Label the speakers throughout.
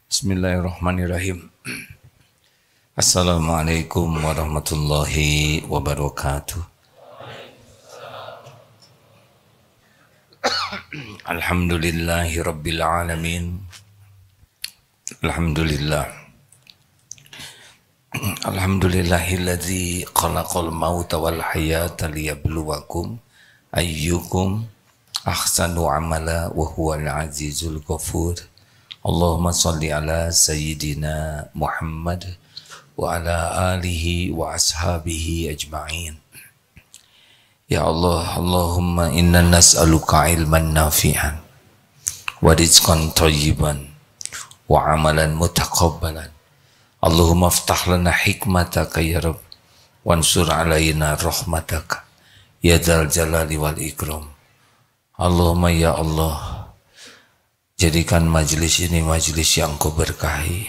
Speaker 1: Bismillahirrahmanirrahim. Assalamualaikum warahmatullahi wabarakatuh. Alhamdulillahi rabbil alamin. Alhamdulillah. Alhamdulillahilladzi khalaqal mauta wal hayata liyabluwakum ayyukum ahsanu amala wa huwal azizul ghafur. Allahumma salli ala sayyidina Muhammad wa ala alihi wa ashabihi ajma'in. Ya Allah, Allahumma inna nas'aluka ilman nafi'an wa rizqan thayyiban wa amalan mutaqabbalan. Allahumma aftah lana hikmataka ya Rabb wansur alaina rahmataka ya dzal jalali wal ikram. Allahumma ya Allah, jadikan majlis ini majlis yang Kau berkahi.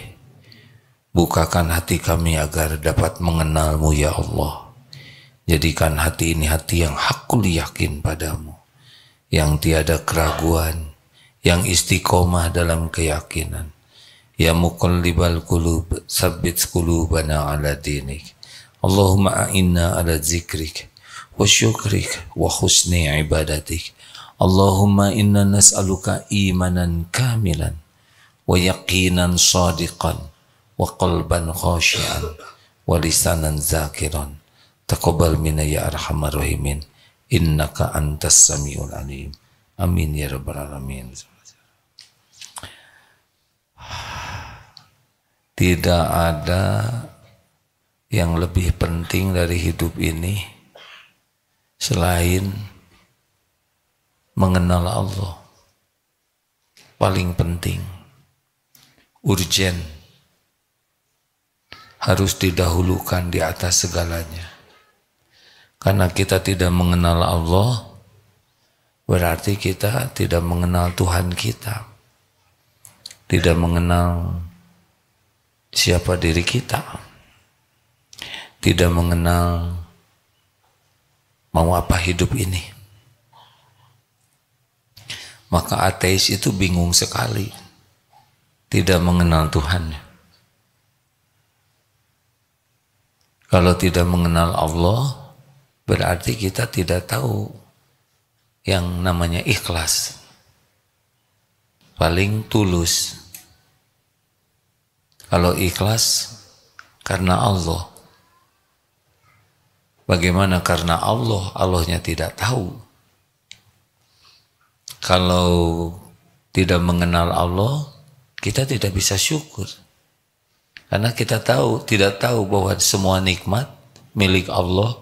Speaker 1: Bukakan hati kami agar dapat mengenal-Mu ya Allah. Jadikan hati ini hati yang hakul yakin padamu, yang tiada keraguan, yang istiqomah dalam keyakinan. Ya muqallibal qulub, tsabbit qulubana ala dinik. Allahumma a'inna ala zikrik wa syukrik wa husni ibadatik. Allahumma inna nas'aluka imanan kamilan wa yaqinan sadiqan wa qalban khashian wa lisanan zakiran. Taqabbal minna ya arhamar rahimin innaka antas samiul alim. Amin ya rabbal alamin. Tidak ada yang lebih penting dari hidup ini selain mengenal Allah. Paling penting, urgen, harus didahulukan di atas segalanya. Karena kita tidak mengenal Allah, berarti kita tidak mengenal Tuhan kita, tidak mengenal siapa diri kita, tidak mengenal mau apa hidup ini. Maka ateis itu bingung sekali, tidak mengenal Tuhan. Kalau tidak mengenal Allah, berarti kita tidak tahu yang namanya ikhlas, paling tulus. Kalau ikhlas karena Allah, bagaimana karena Allah? Allahnya tidak tahu. Kalau tidak mengenal Allah, kita tidak bisa syukur. Karena kita tidak tahu bahwa semua nikmat milik Allah,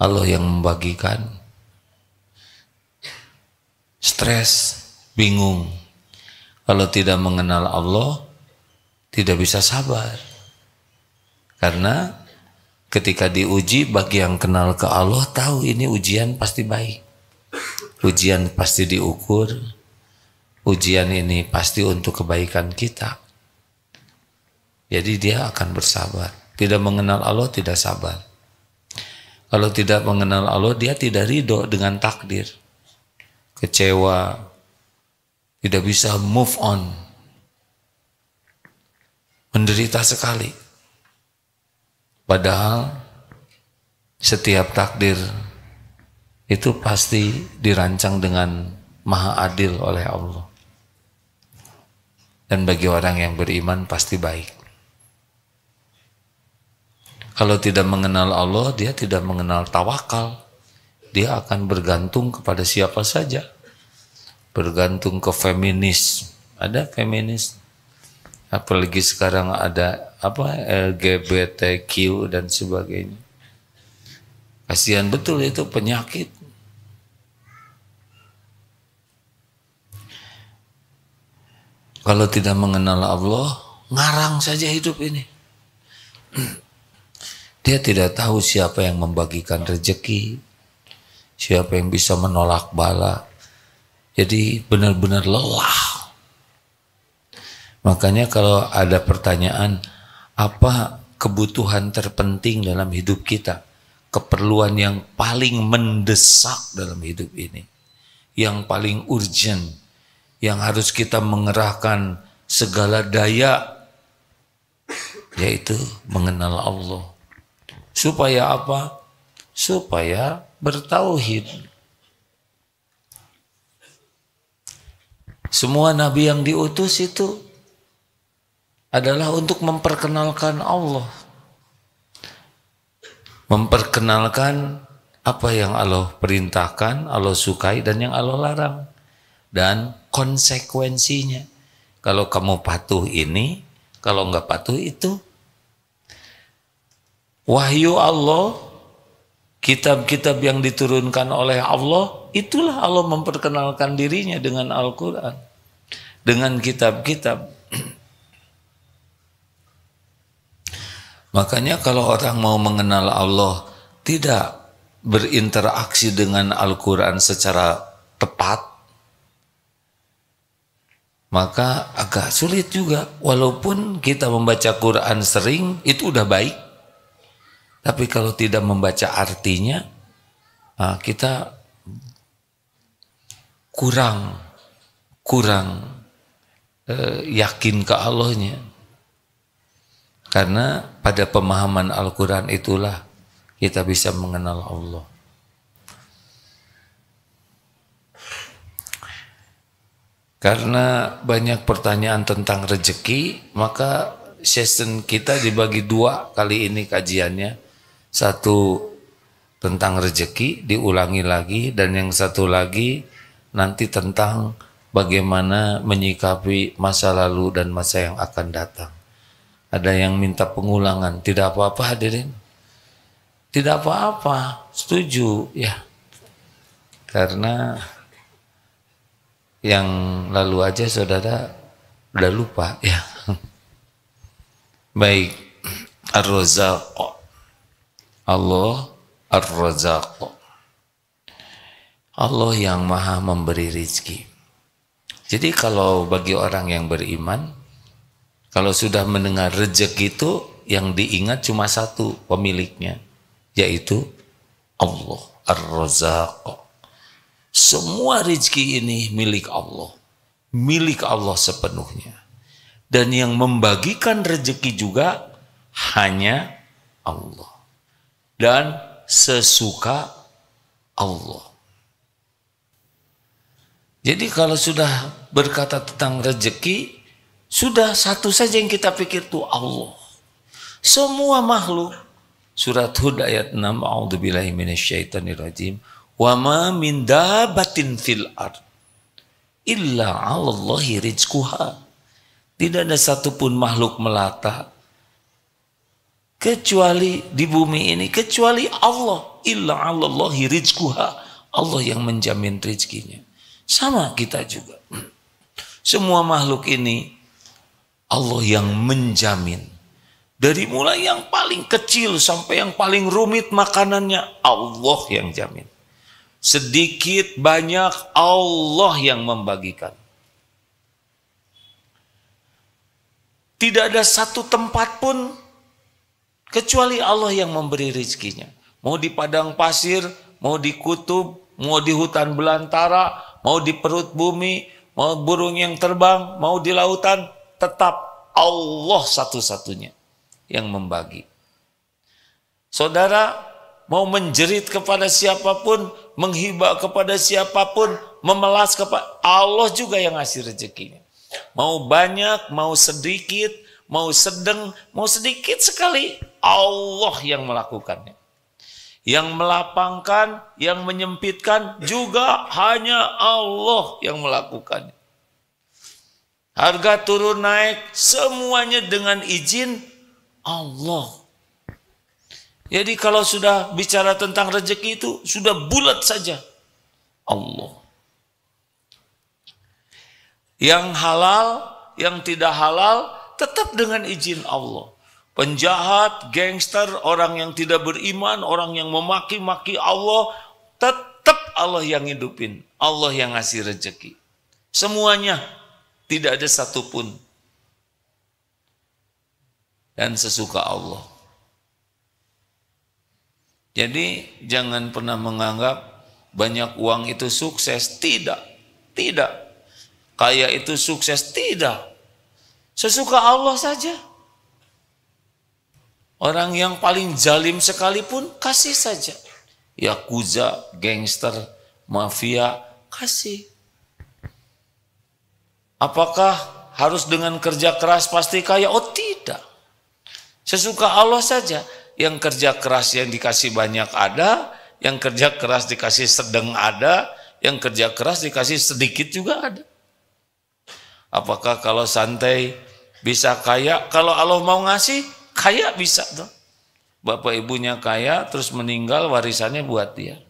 Speaker 1: Allah yang membagikan. Stres, bingung. Kalau tidak mengenal Allah, tidak bisa sabar. Karena ketika diuji, bagi yang kenal ke Allah tahu ini ujian pasti baik. Ujian pasti diukur. Ujian ini pasti untuk kebaikan kita. Jadi dia akan bersabar. Tidak mengenal Allah tidak sabar. Kalau tidak mengenal Allah, dia tidak ridho dengan takdir. Kecewa, tidak bisa move on. Menderita sekali. Padahal setiap takdir itu pasti dirancang dengan maha adil oleh Allah. Dan bagi orang yang beriman pasti baik. Kalau tidak mengenal Allah, dia tidak mengenal tawakal. Dia akan bergantung kepada siapa saja. Bergantung ke feminis. Ada feminis. Apalagi sekarang ada LGBTQ dan sebagainya. Kasihan betul, itu penyakit. Kalau tidak mengenal Allah, ngarang saja hidup ini. Dia tidak tahu siapa yang membagikan rezeki, siapa yang bisa menolak bala. Jadi benar-benar lelah. Makanya kalau ada pertanyaan, apa kebutuhan terpenting dalam hidup kita? Keperluan yang paling mendesak dalam hidup ini, yang paling urgent, yang harus kita mengerahkan segala daya, yaitu mengenal Allah. Supaya apa? Supaya bertauhid. Semua nabi yang diutus itu adalah untuk memperkenalkan Allah. Memperkenalkan apa yang Allah perintahkan, Allah sukai, dan yang Allah larang. Dan konsekuensinya. Kalau kamu patuh ini, kalau enggak patuh itu. Wahyu Allah, kitab-kitab yang diturunkan oleh Allah, itulah Allah memperkenalkan dirinya dengan Al-Quran. Dengan kitab-kitab. Makanya kalau orang mau mengenal Allah, tidak berinteraksi dengan Al-Quran secara tepat, maka agak sulit juga. Walaupun kita membaca Quran sering, itu udah baik. Tapi kalau tidak membaca artinya, kita kurang yakin ke Allahnya. Karena pada pemahaman Al-Quran itulah kita bisa mengenal Allah. Karena banyak pertanyaan tentang rezeki, maka session kita dibagi dua kali ini kajiannya. Satu tentang rezeki, diulangi lagi, dan yang satu lagi nanti tentang bagaimana menyikapi masa lalu dan masa yang akan datang. Ada yang minta pengulangan, tidak apa-apa hadirin. Tidak apa-apa, setuju ya. Karena yang lalu aja saudara udah lupa ya. Baik, Ar-Razzaq. Allah Ar-Razzaq. Allah yang maha memberi rizki. Jadi kalau bagi orang yang beriman, kalau sudah mendengar rezeki itu yang diingat cuma satu pemiliknya, yaitu Allah Ar-Razzaq. Semua rezeki ini milik Allah sepenuhnya. Dan yang membagikan rezeki juga hanya Allah. Dan sesuka Allah. Jadi kalau sudah berkata tentang rezeki, sudah satu saja yang kita pikir tuh Allah. Semua makhluk. Surat Hud ayat 6, A'udzubillahi minasyaitonirrajim. Wa ma min dabatin fil ard illa 'alallahi rizquha. Tidak ada satupun makhluk melata kecuali di bumi ini, kecuali Allah. Illa 'alallahi rizquha. Allah yang menjamin rezekinya. Sama kita juga. Semua makhluk ini Allah yang menjamin. Dari mulai yang paling kecil sampai yang paling rumit makanannya, Allah yang jamin. Sedikit banyak Allah yang membagikan. Tidak ada satu tempat pun kecuali Allah yang memberi rezekinya. Mau di padang pasir, mau di kutub, mau di hutan belantara, mau di perut bumi, mau burung yang terbang, mau di lautan, tetap Allah satu-satunya yang membagi. Saudara mau menjerit kepada siapapun, menghibah kepada siapapun, memelas kepada Allah juga yang ngasih rezekinya. Mau banyak, mau sedikit, mau sedang, mau sedikit sekali, Allah yang melakukannya. Yang melapangkan, yang menyempitkan juga hanya Allah yang melakukannya. Harga turun naik, semuanya dengan izin Allah. Jadi kalau sudah bicara tentang rezeki itu sudah bulat saja Allah. Yang halal, yang tidak halal tetap dengan izin Allah. Penjahat, gangster, orang yang tidak beriman, orang yang memaki-maki Allah, tetap Allah yang hidupin, Allah yang ngasih rezeki. Semuanya, tidak ada satupun. Dan sesuka Allah. Jadi jangan pernah menganggap banyak uang itu sukses. Tidak. Tidak. Kaya itu sukses. Tidak. Sesuka Allah saja. Orang yang paling zalim sekalipun kasih saja. Yakuza, gangster, mafia, kasih. Apakah harus dengan kerja keras pasti kaya? Oh tidak. Sesuka Allah saja. Yang kerja keras yang dikasih banyak ada, yang kerja keras dikasih sedang ada, yang kerja keras dikasih sedikit juga ada. Apakah kalau santai bisa kaya? Kalau Allah mau ngasih, kaya bisa tuh. Bapak ibunya kaya, terus meninggal warisannya buat dia.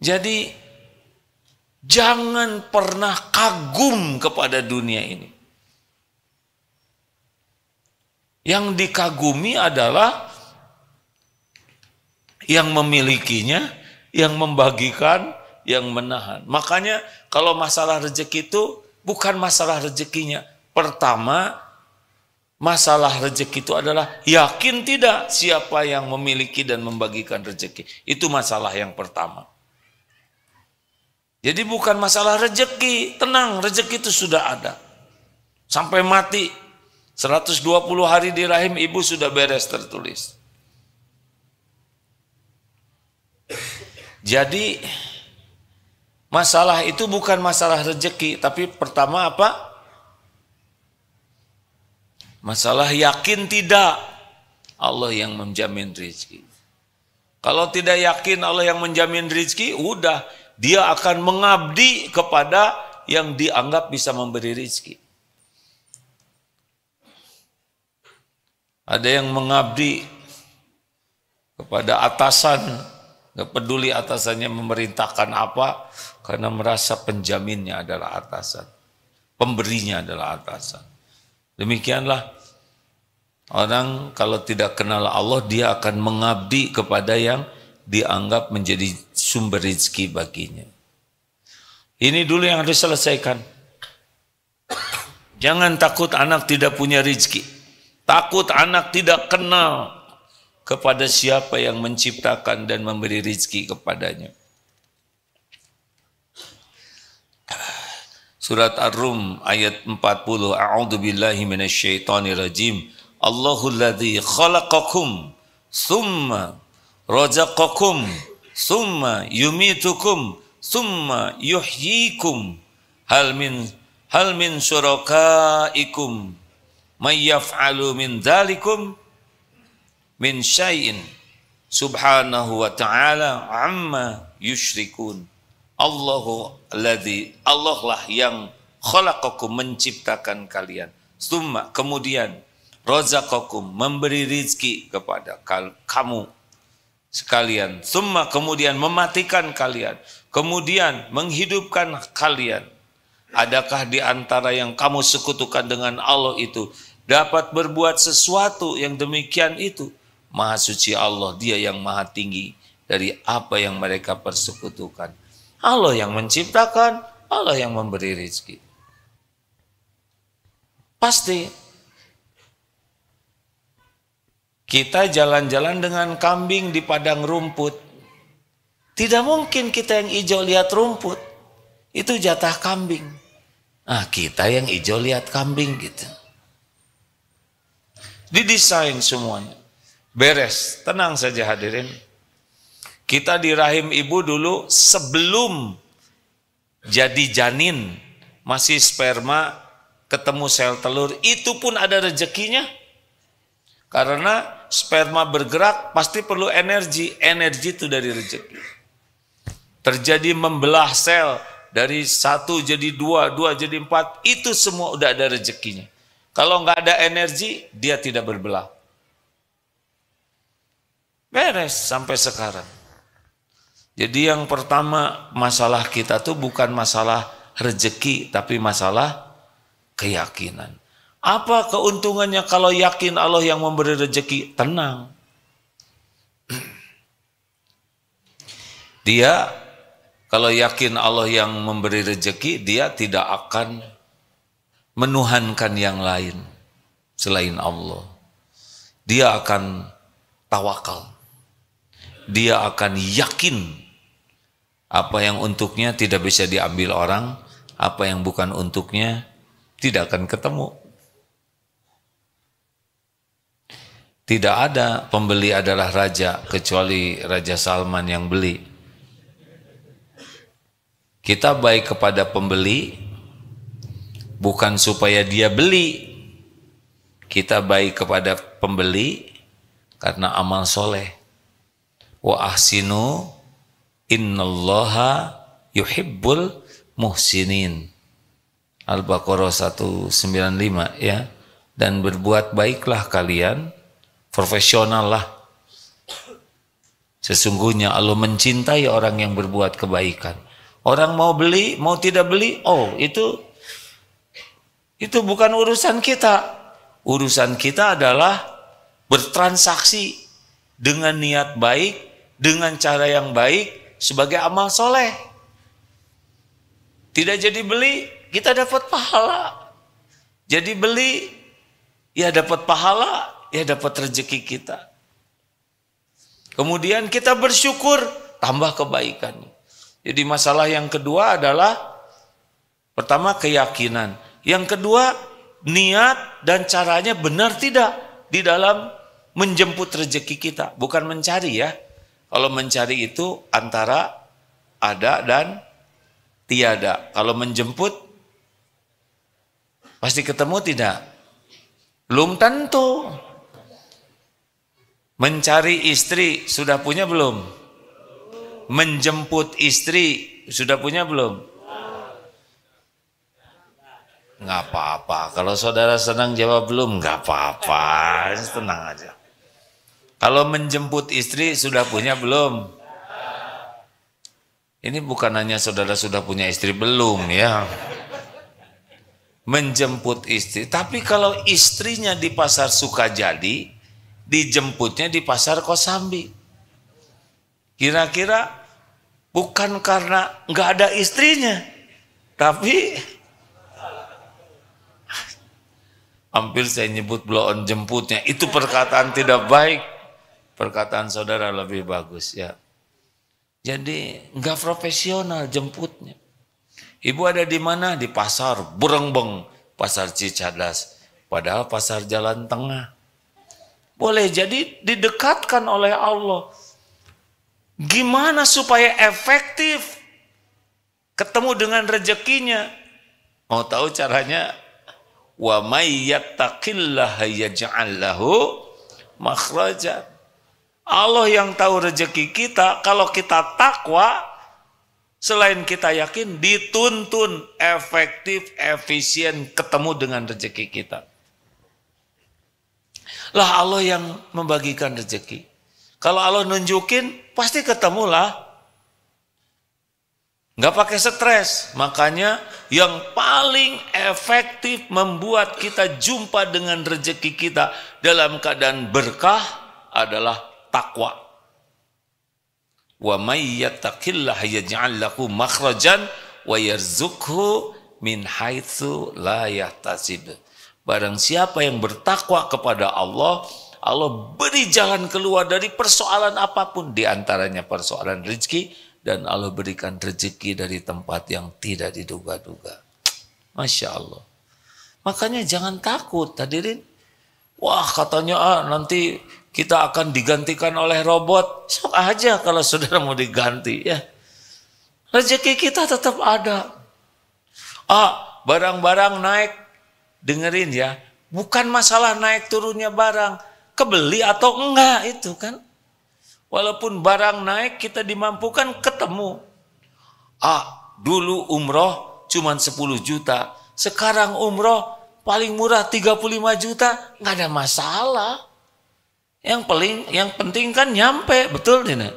Speaker 1: Jadi jangan pernah kagum kepada dunia ini. Yang dikagumi adalah yang memilikinya, yang membagikan, yang menahan. Makanya kalau masalah rezeki itu bukan masalah rezekinya. Pertama, masalah rezeki itu adalah yakin tidak siapa yang memiliki dan membagikan rezeki. Itu masalah yang pertama. Jadi bukan masalah rezeki, tenang, rezeki itu sudah ada. Sampai mati, 120 hari di rahim ibu sudah beres tertulis. Jadi masalah itu bukan masalah rezeki, tapi pertama apa? Masalah yakin tidak Allah yang menjamin rezeki. Kalau tidak yakin Allah yang menjamin rezeki, udah dia akan mengabdi kepada yang dianggap bisa memberi rezeki. Ada yang mengabdi kepada atasan, gak peduli atasannya memerintahkan apa, karena merasa penjaminnya adalah atasan, pemberinya adalah atasan. Demikianlah orang kalau tidak kenal Allah, dia akan mengabdi kepada yang dianggap menjadi sumber rezeki baginya. Ini dulu yang harus diselesaikan. Jangan takut anak tidak punya rezeki. Takut anak tidak kenal kepada siapa yang menciptakan dan memberi rezeki kepadanya. Surat Ar-Rum ayat 40. A'udzubillahi minasyaitonirrajim. Allahul ladzi khalaqakum summa razaqakum summa yumitukum summa yuhyikum hal min syurakaikum may yaf'alu min dzalikum min syai'in subhanahu wa ta'ala amma yusyrikun. Allahu alladzi, Allah lah yang khalaqakum, menciptakan kalian, summa, kemudian razaqakum, memberi rizki kepada kamu sekalian, summa, kemudian mematikan kalian, kemudian menghidupkan kalian. Adakah di antara yang kamu sekutukan dengan Allah itu dapat berbuat sesuatu yang demikian itu? Maha suci Allah, dia yang maha tinggi dari apa yang mereka persekutukan. Allah yang menciptakan, Allah yang memberi rezeki. Pasti kita jalan-jalan dengan kambing di padang rumput, tidak mungkin kita yang hijau lihat rumput, itu jatah kambing. Nah, kita yang hijau lihat kambing gitu. Didesain semuanya. Beres, tenang saja hadirin. Kita di rahim ibu dulu sebelum jadi janin, masih sperma, ketemu sel telur, itu pun ada rezekinya. Karena sperma bergerak pasti perlu energi, energi itu dari rezeki. Terjadi membelah sel dari 1 jadi 2, 2 jadi 4, itu semua udah ada rezekinya. Kalau nggak ada energi, dia tidak berbelah. Beres sampai sekarang. Jadi yang pertama, masalah kita tuh bukan masalah rezeki, tapi masalah keyakinan. Apa keuntungannya kalau yakin Allah yang memberi rezeki? Tenang. Dia kalau yakin Allah yang memberi rezeki, dia tidak akan menuhankan yang lain selain Allah. Dia akan tawakal. Dia akan yakin apa yang untuknya tidak bisa diambil orang, apa yang bukan untuknya Tidak akan ketemu. Tidak ada pembeli adalah raja kecuali Raja Salman yang beli. Kita baik kepada pembeli bukan supaya dia beli. Kita baik kepada pembeli karena amal soleh. Wa ahsinu innallaha yuhibbul muhsinin. Al-Baqarah 195 ya. Dan berbuat baiklah kalian, profesional lah. Sesungguhnya Allah mencintai orang yang berbuat kebaikan. Orang mau beli, mau tidak beli, oh itu bukan urusan kita. Urusan kita adalah bertransaksi dengan niat baik, dengan cara yang baik, sebagai amal soleh. Tidak jadi beli, kita dapat pahala. Jadi beli, ya dapat pahala, ya dapat rezeki kita. Kemudian kita bersyukur, tambah kebaikan. Jadi masalah yang kedua adalah, pertama keyakinan. Yang kedua, niat dan caranya benar tidak di dalam menjemput rezeki kita. Bukan mencari ya. Kalau mencari itu antara ada dan tiada. Kalau menjemput, pasti ketemu tidak? Belum tentu. Mencari istri sudah punya belum? Menjemput istri sudah punya belum? Nggak apa-apa. Kalau saudara senang jawab belum, nggak apa-apa. Tenang aja. Kalau menjemput istri sudah punya belum? Ini bukan hanya saudara sudah punya istri belum ya. Menjemput istri. Tapi kalau istrinya di pasar Sukajadi, dijemputnya di pasar Kosambi. Kira-kira bukan karena nggak ada istrinya, tapi hampir saya nyebut blow on jemputnya. Itu perkataan tidak baik. Perkataan saudara lebih bagus ya. Jadi nggak profesional jemputnya. Ibu ada di mana? Di pasar Burengbeng, pasar Cicadas. Padahal pasar Jalan Tengah. Boleh jadi didekatkan oleh Allah. Gimana supaya efektif ketemu dengan rezekinya? Mau tahu caranya? Wa may yattaqillaha yaj'al lahu makhraja. Allah yang tahu rezeki kita. Kalau kita takwa, selain kita yakin, dituntun efektif, efisien ketemu dengan rezeki kita. Lah Allah yang membagikan rezeki. Kalau Allah nunjukin, pasti ketemulah. Nggak pakai stres. Makanya yang paling efektif membuat kita jumpa dengan rezeki kita dalam keadaan berkah adalah takwa. Wa may yattaqillaha yaj'al lahu makhrajan wa yarzuqhu min haitsu la yahtasib. Barang siapa yang bertakwa kepada Allah, Allah beri jalan keluar dari persoalan apapun, di antaranya persoalan rezeki, dan Allah berikan rezeki dari tempat yang tidak diduga-duga. Masya Allah. Makanya jangan takut hadirin. Wah katanya nanti kita akan digantikan oleh robot. Sok aja kalau saudara mau diganti ya. Rezeki kita tetap ada. Barang-barang naik. Dengerin ya. Bukan masalah naik turunnya barang. Kebeli atau enggak itu kan. Walaupun barang naik kita dimampukan ketemu. Dulu umroh cuma 10 juta. Sekarang umroh paling murah 35 juta. Nggak ada masalah. Yang penting kan nyampe, betul tidak?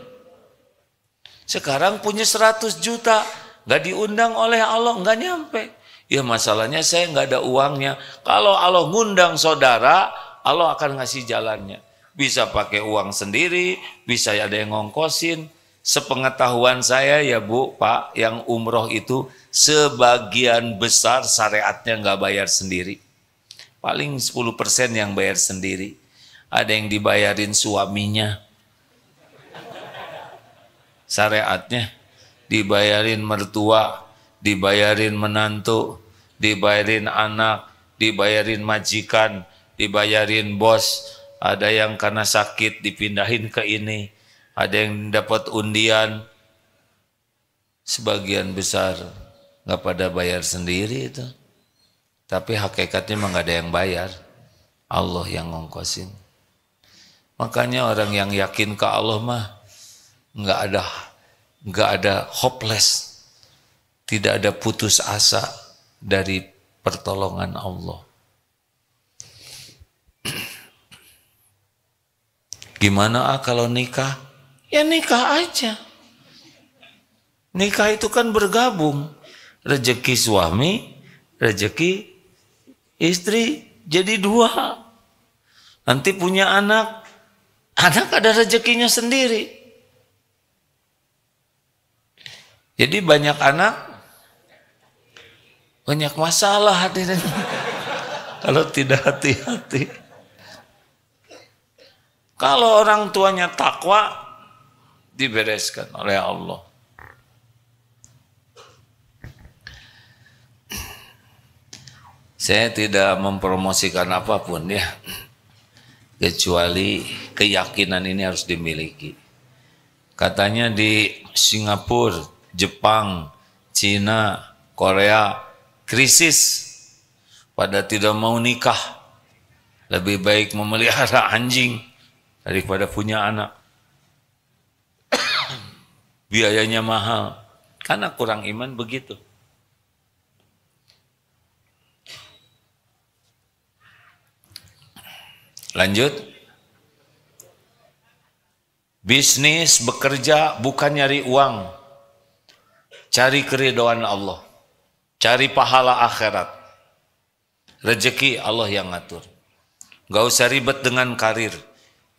Speaker 1: Sekarang punya 100 juta, nggak diundang oleh Allah, nggak nyampe. Ya masalahnya saya nggak ada uangnya. Kalau Allah ngundang saudara, Allah akan ngasih jalannya. Bisa pakai uang sendiri, bisa ada yang ngongkosin. Sepengetahuan saya ya Bu, Pak, yang umroh itu sebagian besar syariatnya nggak bayar sendiri. Paling 10% yang bayar sendiri. Ada yang dibayarin suaminya. Syariatnya. Dibayarin mertua, dibayarin menantu, dibayarin anak, dibayarin majikan, dibayarin bos, ada yang karena sakit dipindahin ke ini, ada yang dapat undian. Sebagian besar nggak pada bayar sendiri itu, tapi hakikatnya memang nggak ada yang bayar, Allah yang ngongkosin. Makanya orang yang yakin ke Allah mah nggak ada hopeless, tidak ada putus asa dari pertolongan Allah. Gimana kalau nikah? Ya nikah aja. Nikah itu kan bergabung, rezeki suami, rezeki istri, jadi dua. Nanti punya anak, anak ada rezekinya sendiri. Jadi banyak anak, banyak masalah hadirin. Kalau tidak hati-hati. Kalau orang tuanya takwa, dibereskan oleh Allah. Saya tidak mempromosikan apapun ya, kecuali keyakinan ini harus dimiliki. Katanya di Singapura, Jepang, Cina, Korea, krisis, pada tidak mau nikah. Lebih baik memelihara anjing daripada punya anak. Biayanya mahal, karena kurang iman begitu. Lanjut. Bisnis, bekerja bukan nyari uang, cari keridhaan Allah, cari pahala akhirat. Rezeki Allah yang ngatur. Gak usah ribet dengan karir,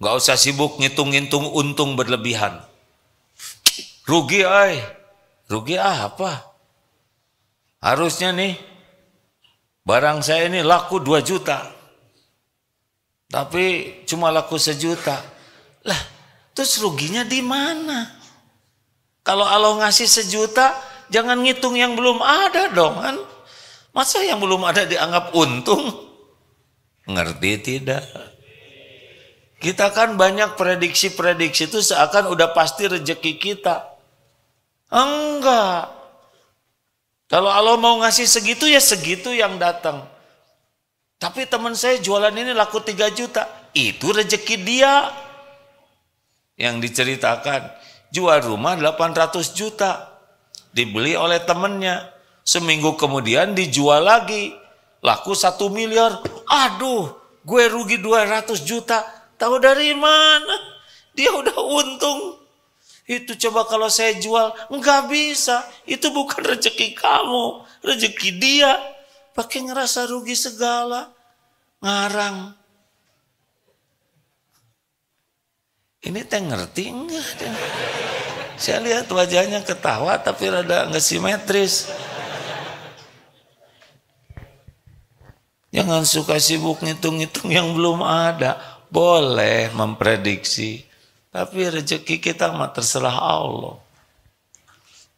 Speaker 1: gak usah sibuk ngitung-ngitung untung berlebihan. Rugi rugi apa? Harusnya nih barang saya ini laku 2 juta, tapi cuma laku 1 juta. Lah, terus ruginya di mana? Kalau Allah ngasih 1 juta, jangan ngitung yang belum ada dong kan? Masa yang belum ada dianggap untung? Ngerti tidak? Kita kan banyak prediksi-prediksi itu seakan udah pasti rezeki kita. Enggak. Kalau Allah mau ngasih segitu ya segitu yang datang. Tapi teman saya jualan ini laku 3 juta. Itu rezeki dia. Yang diceritakan, jual rumah 800 juta. Dibeli oleh temannya. Seminggu kemudian dijual lagi. Laku 1 miliar. Aduh, gue rugi 200 juta. Tahu dari mana? Dia udah untung. Itu coba kalau saya jual, enggak bisa. Itu bukan rezeki kamu. Rezeki dia. Pakai ngerasa rugi segala. Ngarang. Ini teh ngerti enggak? Saya lihat wajahnya ketawa tapi rada nggak simetris. Jangan suka sibuk ngitung-ngitung yang belum ada. Boleh memprediksi, tapi rezeki kita mah terserah Allah.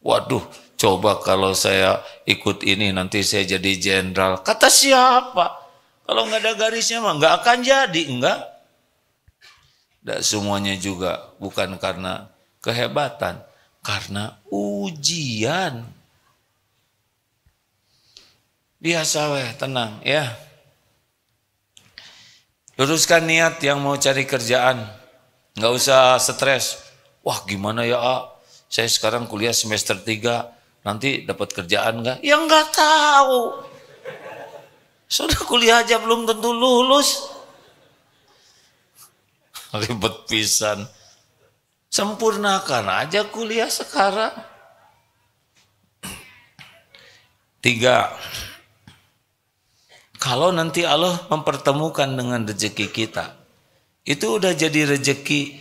Speaker 1: Waduh, coba kalau saya ikut ini nanti saya jadi jenderal. Kata siapa? Kalau nggak ada garisnya mah nggak akan jadi, enggak. Dan semuanya juga bukan karena kehebatan, karena ujian. Biasa weh, tenang ya. Luruskan niat yang mau cari kerjaan. Nggak usah stres. Wah gimana ya saya sekarang kuliah semester 3, nanti dapat kerjaan nggak? Ya nggak tahu. Sudah kuliah aja belum tentu lulus. Ribet pisan. Sempurnakan aja kuliah sekarang. 3. Kalau nanti Allah mempertemukan dengan rezeki kita, itu udah jadi rezeki,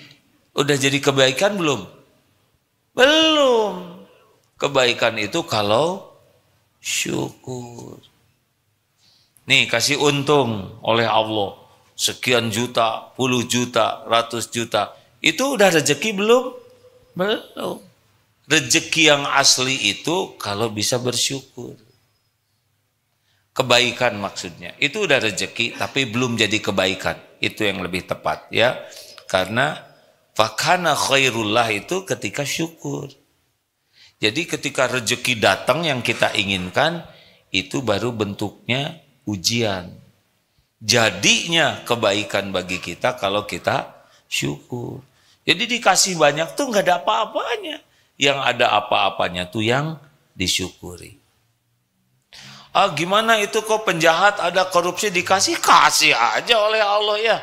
Speaker 1: udah jadi kebaikan belum? Belum. Kebaikan itu kalau syukur. Nih kasih untung oleh Allah. Sekian juta, puluh juta, ratus juta. Itu udah rezeki belum? Belum. Rezeki yang asli itu kalau bisa bersyukur. kebaikan maksudnya. Itu udah rezeki tapi belum jadi kebaikan. Itu yang lebih tepat ya. Karena fakana khairullah itu ketika syukur. Jadi ketika rezeki datang yang kita inginkan itu baru bentuknya ujian. Jadinya kebaikan bagi kita kalau kita syukur. Jadi dikasih banyak tuh nggak ada apa-apanya. Yang ada apa-apanya tuh yang disyukuri. Ah gimana itu kok penjahat ada korupsi dikasih? Kasih aja oleh Allah ya.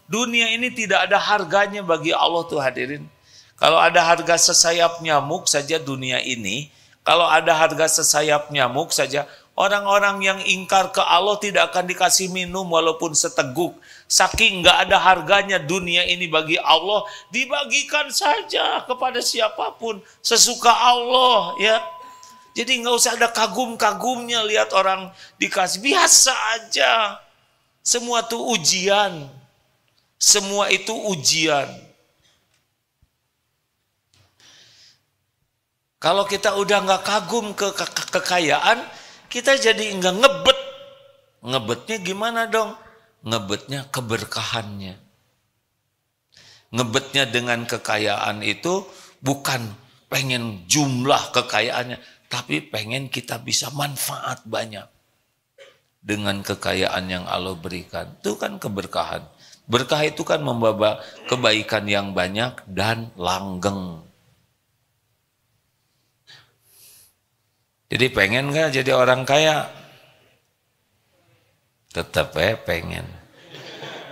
Speaker 1: Dunia ini tidak ada harganya bagi Allah tuh hadirin. Kalau ada harga sesayap nyamuk saja dunia ini, kalau ada harga sesayap nyamuk saja, orang-orang yang ingkar ke Allah tidak akan dikasih minum walaupun seteguk. Saking nggak ada harganya dunia ini bagi Allah, dibagikan saja kepada siapapun sesuka Allah ya. Jadi nggak usah ada kagum-kagumnya lihat orang dikasih, biasa aja. Semua tuh ujian. Semua itu ujian. Kalau kita udah nggak kagum ke kekayaan, kita jadi nggak ngebet. Ngebetnya gimana dong? Ngebetnya keberkahannya. Ngebetnya dengan kekayaan itu bukan pengen jumlah kekayaannya, tapi pengen kita bisa manfaat banyak dengan kekayaan yang Allah berikan. Itu kan keberkahan. Berkah itu kan membawa kebaikan yang banyak dan langgeng. Jadi pengen gak jadi orang kaya? Tetap pengen.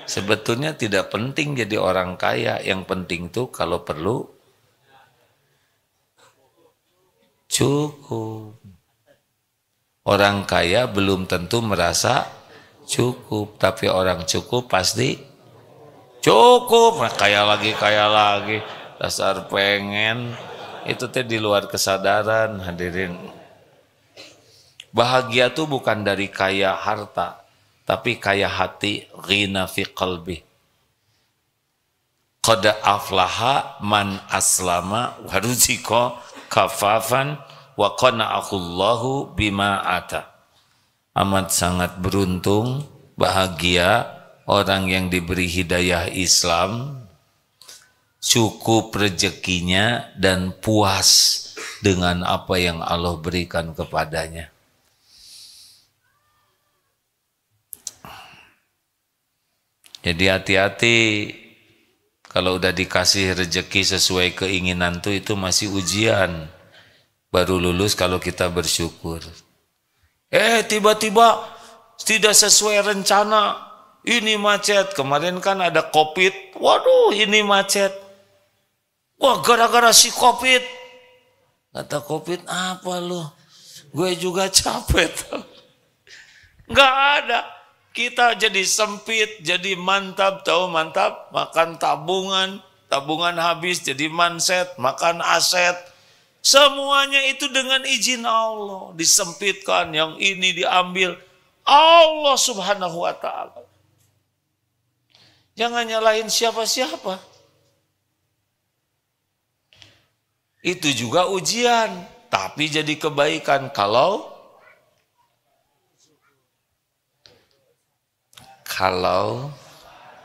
Speaker 1: Sebetulnya tidak penting jadi orang kaya. Yang penting tuh kalau perlu cukup. Orang kaya belum tentu merasa cukup, tapi orang cukup pasti cukup. Nah, kaya lagi, dasar pengen. Itu teh di luar kesadaran hadirin. Bahagia tuh bukan dari kaya harta, tapi kaya hati, ghina fi qalbi. Qad aflaha man aslama wa ruzika kafafan wa qana'ahullahu bima ata. Amat sangat beruntung, bahagia orang yang diberi hidayah Islam, cukup rezekinya dan puas dengan apa yang Allah berikan kepadanya. Jadi hati-hati kalau udah dikasih rezeki sesuai keinginan tuh itu masih ujian. Baru lulus kalau kita bersyukur. Tiba-tiba tidak sesuai rencana. Ini macet. Kemarin kan ada COVID. Waduh, ini macet. Wah, gara-gara si COVID. Kata COVID, apa lu? Gue juga capek. Nggak ada. Kita jadi sempit, jadi mantap, tahu mantap, makan tabungan, tabungan habis jadi manset, makan aset. Semuanya itu dengan izin Allah, disempitkan, yang ini diambil Allah Subhanahu wa taala. Jangan nyalahin siapa-siapa. Itu juga ujian, tapi jadi kebaikan kalau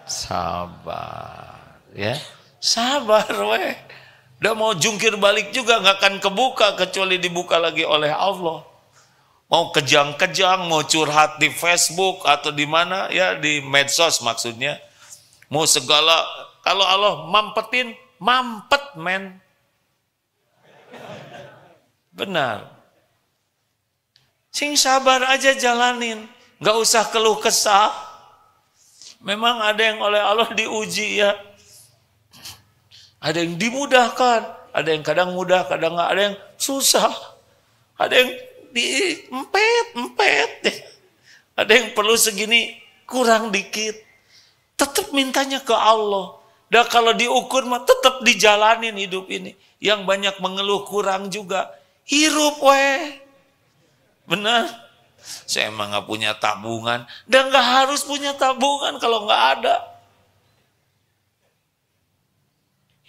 Speaker 1: sabar, ya sabar weh. Udah mau jungkir balik juga nggak akan kebuka kecuali dibuka lagi oleh Allah. Mau kejang-kejang, mau curhat di Facebook atau di mana ya, di medsos maksudnya. Mau segala, kalau Allah mampetin, mampet men. Benar. Sing sabar aja jalanin, nggak usah keluh kesah. Memang ada yang oleh Allah diuji ya. Ada yang dimudahkan, ada yang kadang mudah, kadang nggak, ada yang susah. Ada yang diempet. Ada yang perlu segini, kurang dikit. Tetap mintanya ke Allah. Dan kalau diukur mah tetap dijalanin hidup ini. Yang banyak mengeluh kurang juga. Hirup weh. Benar. Saya emang gak punya tabungan. Dan gak harus punya tabungan kalau gak ada.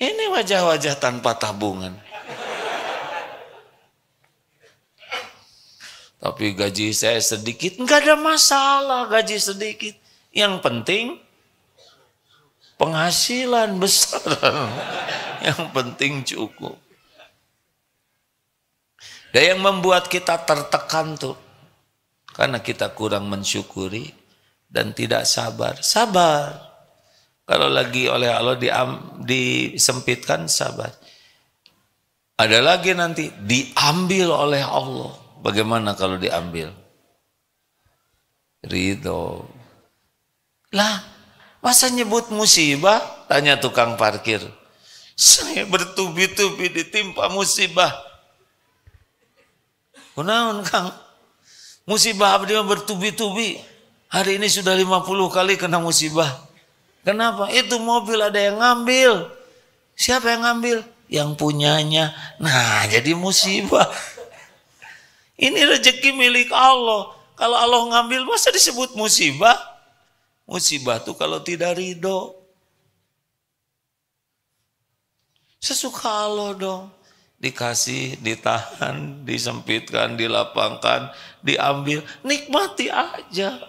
Speaker 1: Ini wajah-wajah tanpa tabungan. Tapi gaji saya sedikit, enggak ada masalah gaji sedikit. Yang penting penghasilan besar. Yang penting cukup. Dan yang membuat kita tertekan tuh, karena kita kurang mensyukuri dan tidak sabar. Sabar. Kalau lagi oleh Allah disempitkan, sabar. Ada lagi nanti diambil oleh Allah. Bagaimana kalau diambil? Ridho. Lah, masa nyebut musibah? Tanya tukang parkir. Saya bertubi-tubi ditimpa musibah. Kunaon Kang? Musibah abdi bertubi-tubi. Hari ini sudah 50 kali kena musibah. Kenapa? Itu mobil ada yang ngambil. Siapa yang ngambil? Yang punyanya. Nah, jadi musibah. Ini rezeki milik Allah. Kalau Allah ngambil, masa disebut musibah? Musibah itu kalau tidak ridho. Sesuka Allah dong. Dikasih, ditahan, disempitkan, dilapangkan, diambil. Nikmati aja.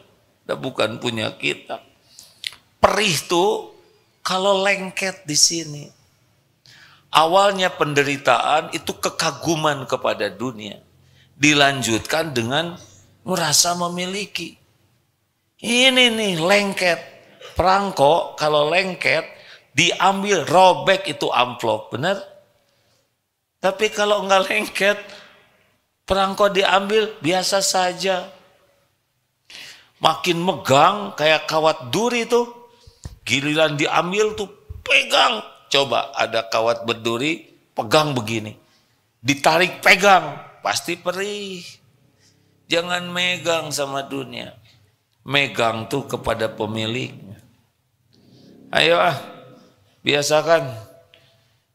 Speaker 1: Dan bukan punya kita. Perih tuh kalau lengket di sini. Awalnya penderitaan itu kekaguman kepada dunia. Dilanjutkan dengan merasa memiliki. Ini nih lengket. Perangko kalau lengket diambil, robek itu amplop, benar? Tapi kalau enggak lengket, perangko diambil biasa saja. Makin megang kayak kawat duri tuh. Giliran diambil tuh pegang. Coba ada kawat berduri, pegang begini. Ditarik pegang. Pasti perih. Jangan megang sama dunia. Megang tuh kepada pemiliknya. Ayo biasakan.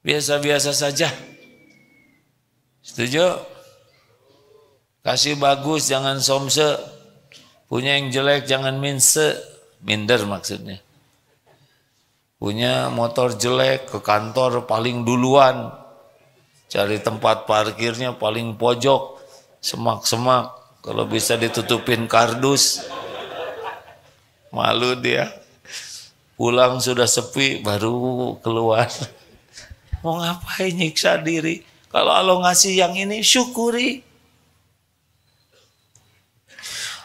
Speaker 1: Biasa-biasa saja. Setuju? Kasih bagus, jangan somse. Punya yang jelek, jangan minse. Minder maksudnya. Punya motor jelek, ke kantor paling duluan. Cari tempat parkirnya paling pojok, semak-semak. Kalau bisa ditutupin kardus. Malu dia. Pulang sudah sepi, baru keluar. Mau ngapain nyiksa diri? Kalau Allah ngasih yang ini, syukuri.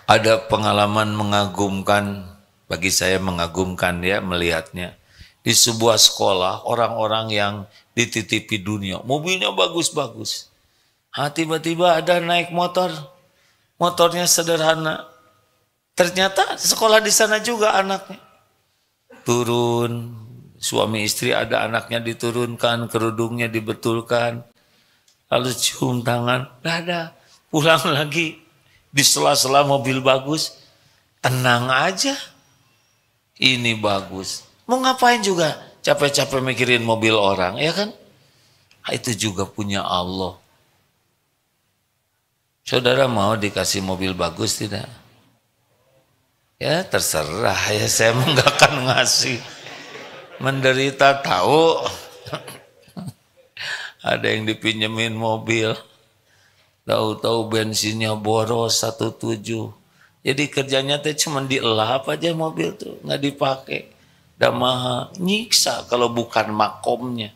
Speaker 1: Ada pengalaman mengagumkan, bagi saya mengagumkan ya melihatnya. Di sebuah sekolah, orang-orang yang dititipi dunia, mobilnya bagus-bagus. Tiba-tiba ada naik motor, motornya sederhana. Ternyata sekolah di sana juga anaknya. Turun, suami istri ada anaknya diturunkan, kerudungnya dibetulkan. Lalu cium tangan, nggak ada. Pulang lagi, di sela-sela mobil bagus. Tenang aja, ini bagus. Mau ngapain juga? Capek-capek mikirin mobil orang, ya kan? Itu juga punya Allah. Saudara mau dikasih mobil bagus tidak? Ya terserah ya, saya nggak akan ngasih. Menderita tahu. Ada yang dipinjemin mobil. Tahu-tahu bensinnya boros 1,7. Jadi kerjanya teh cuma dielap aja mobil tuh, nggak dipakai. Udah mahal, nyiksa kalau bukan makomnya.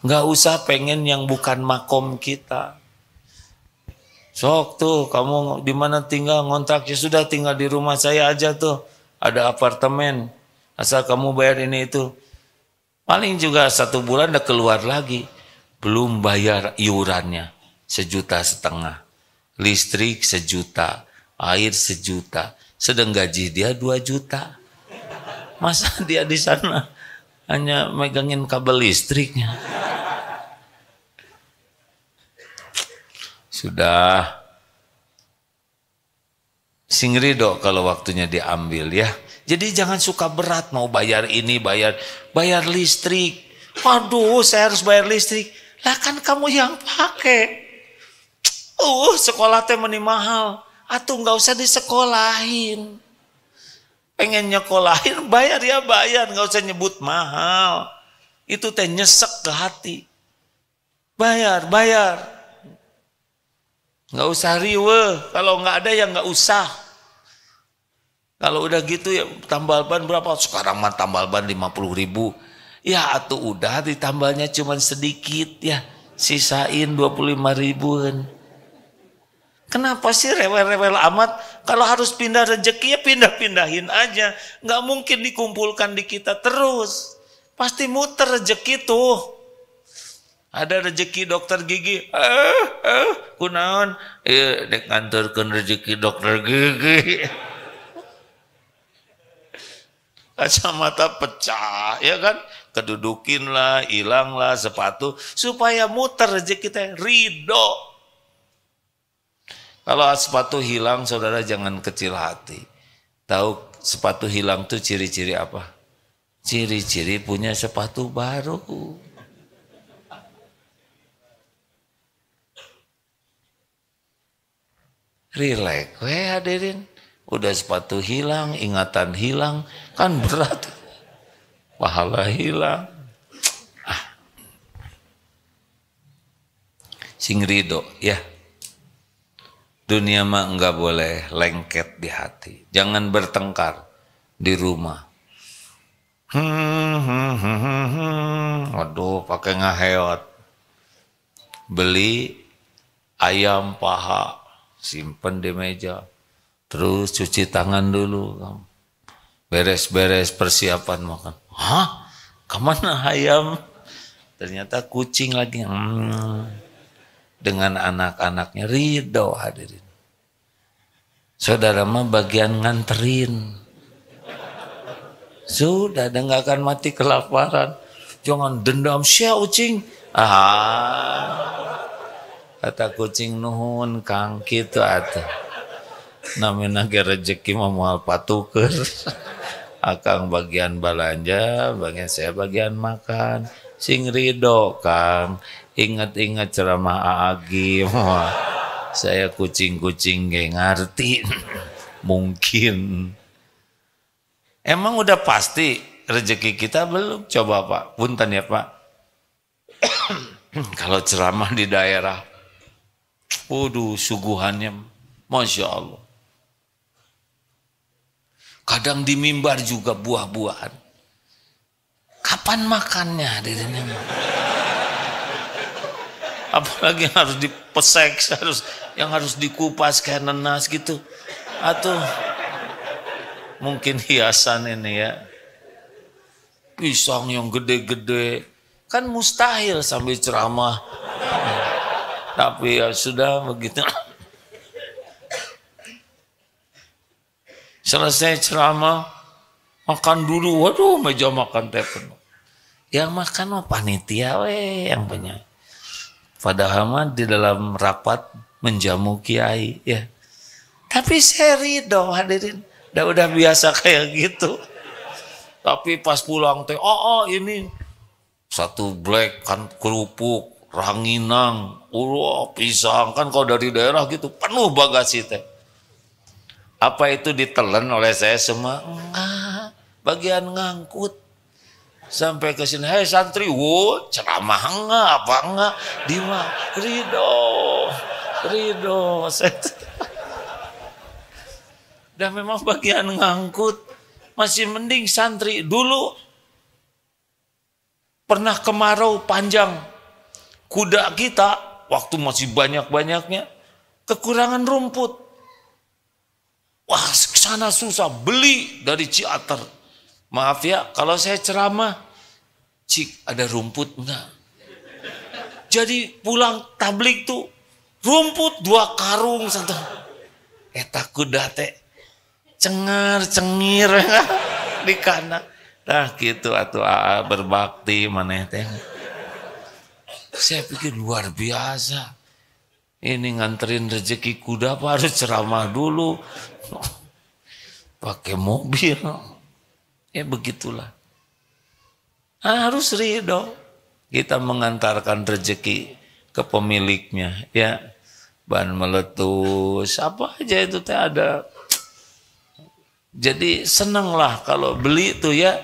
Speaker 1: Nggak usah pengen yang bukan makom kita. Sok tuh, kamu di mana tinggal, ngontrak, ya sudah tinggal di rumah saya aja tuh. Ada apartemen, asal kamu bayar ini itu. Paling juga 1 bulan udah keluar lagi. Belum bayar iurannya, 1,5 juta. Listrik 1 juta, air 1 juta. Sedang gaji dia 2 juta. Masa dia di sana hanya megangin kabel listriknya? Sudah. Sing ridho kalau waktunya diambil ya. Jadi jangan suka berat mau bayar ini, bayar listrik. Waduh, saya harus bayar listrik. Lah kan kamu yang pakai. Sekolah teh meni mahal. Atuh nggak usah disekolahin. Pengen nyekolahin, bayar ya bayar, nggak usah nyebut mahal. Itu teh nyesek ke hati. Bayar. Nggak usah riwe, kalau nggak ada ya nggak usah. Kalau udah gitu ya tambal ban berapa? Sekarang mah tambal ban 50.000. Ya atuh udah ditambalnya cuma sedikit ya, sisain 25.000-an. Kenapa sih rewel-rewel amat? Kalau harus pindah rezeki ya pindah-pindahin aja. Nggak mungkin dikumpulkan di kita terus. Pasti muter rezeki tuh. Ada rezeki dokter gigi. Kunaon? Dek nganterkeun rezeki dokter gigi. Kacamata pecah, ya kan? Kedudukin lah, hilang lah sepatu. Supaya muter rezeki kita, ridho. Kalau sepatu hilang, saudara jangan kecil hati. Tahu sepatu hilang tuh ciri-ciri apa? Ciri-ciri punya sepatu baru. Rileks, hadirin. Udah sepatu hilang, ingatan hilang, kan berat. Pahala hilang. Sing ridho, ya. Dunia mah enggak boleh lengket di hati. Jangan bertengkar di rumah. Waduh, pakai ngaheot. Beli ayam paha, simpen di meja. Terus cuci tangan dulu. Beres-beres persiapan makan. Hah? Kemana ayam? Ternyata kucing lagi. Dengan anak-anaknya ridho, hadirin. Saudara mah bagian nganterin. Sudah, dan gak akan mati kelaparan. Jangan dendam, sia ucing. Kata kucing nuhun kang gitu atuh. Namanya ge rezeki mah moal patuker. Akang bagian belanja, bagian saya bagian makan. Sing ridho kang. Ingat-ingat ceramah Aagi. Saya kucing-kucing ge ngerti. Mungkin. Emang udah pasti rezeki kita belum? Coba Pak, punten ya Pak. Kalau ceramah di daerah, waduh suguhannya Masya Allah. Kadang di mimbar juga buah-buahan. Kapan makannya? Apalagi yang harus dipesek, yang harus dikupas kayak nenas gitu. Atau mungkin hiasan ini ya. Pisang yang gede-gede. Kan mustahil sambil ceramah. Tapi ya sudah begitu. Selesai ceramah, makan dulu. Waduh, meja makan teh penuh. Yang makan mah panitia yang punya. Padahal mah di dalam rapat menjamu kiai ya. Tapi saya ridho hadirin. Udah biasa kayak gitu. Tapi pas pulang teh, ini satu black kan kerupuk, ranginang, pisang kan kalau dari daerah gitu penuh bagasi teh. Apa itu ditelan oleh saya semua? Enggak, bagian ngangkut. Sampai ke sini, hei santri, ceramah enggak, apa enggak? Dima, ridho. Dan memang bagian ngangkut, masih mending santri. Dulu pernah kemarau panjang. Kuda kita, waktu masih banyak-banyaknya, kekurangan rumput. Wah, sana susah, beli dari Ciater. Maaf ya, kalau saya ceramah, cik ada rumput enggak? Jadi pulang tablik tuh, rumput 2 karung. Eta kuda teh, cengar-cengir di kanan. Nah gitu, atuh berbakti maneh teh. Saya pikir luar biasa. Ini nganterin rezeki kuda apa harus ceramah dulu. Pakai mobil. Ya begitulah. Harus ridho. Kita mengantarkan rezeki ke pemiliknya. Ya, ban meletus, apa aja itu teh ada. Jadi senanglah kalau beli itu ya.